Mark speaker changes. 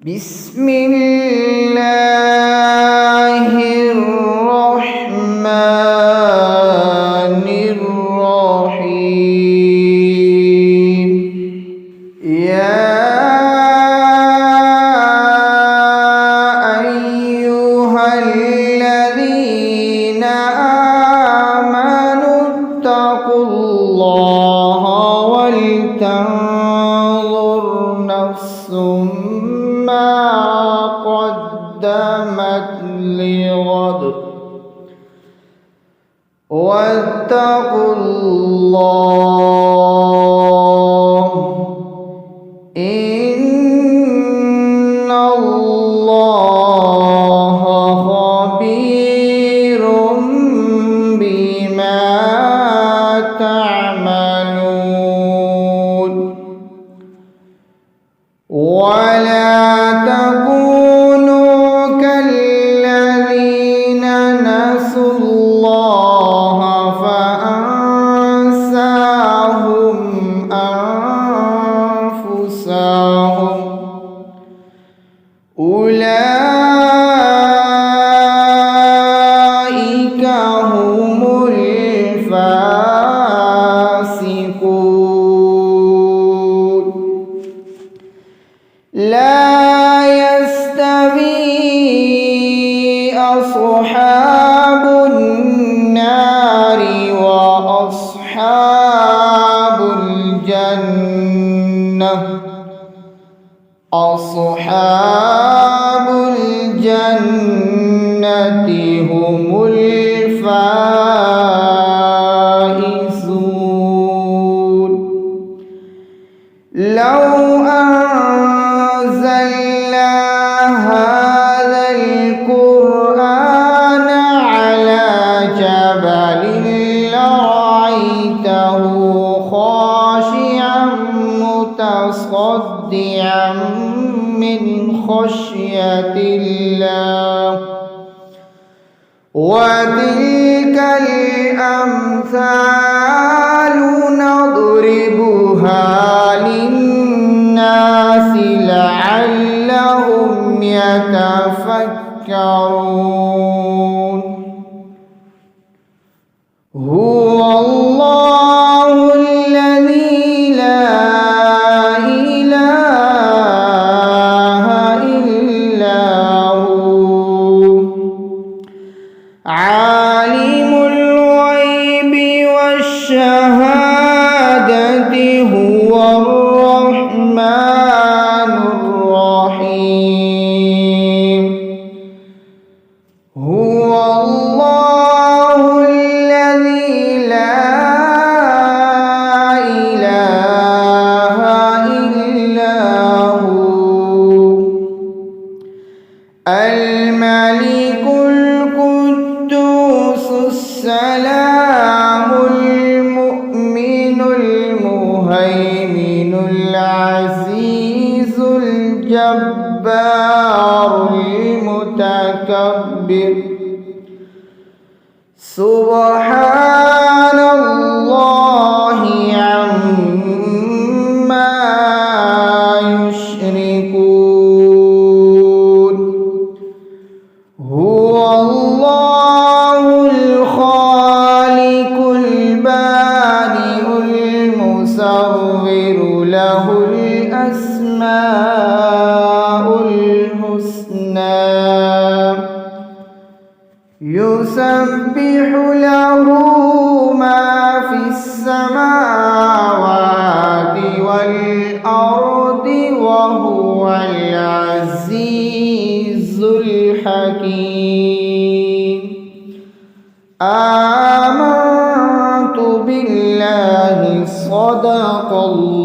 Speaker 1: بسم الله الرحمن الرحيم يا أيها الذين آمنوا اتقوا الله ولتنظر نفس ما قدمت لغد واتقوا الله إن الله خبير بما تعملون ولا تكونوا كالذين نسوا الله فأنساهم أنفسهم أولئك هم الفاسقون لا يستوي أصحاب النار وأصحاب الجنة أصحاب الجنة هم الفائزون لو أنزلنا هذا القرآن على جبل لرأيته خاشعا متصدعا من خشية الله وتلك الأمثال نضربها للناس لعلهم يتفكرون هو الله الذي لا إله إلا هو عالم الغيب والشهادة هو الرحمن الرحيم هو الله الذي لا إله إلا هو الملك القدوس السلام المؤمن المهيمن العزيز الجبار المتكبر سبحان الله عما يشركون هو الله الخالق البارئ المصور له الأسماء الحسنى يسبح له ما في السماوات والأرض وهو العزيز الحكيم آمنت بالله صدق الله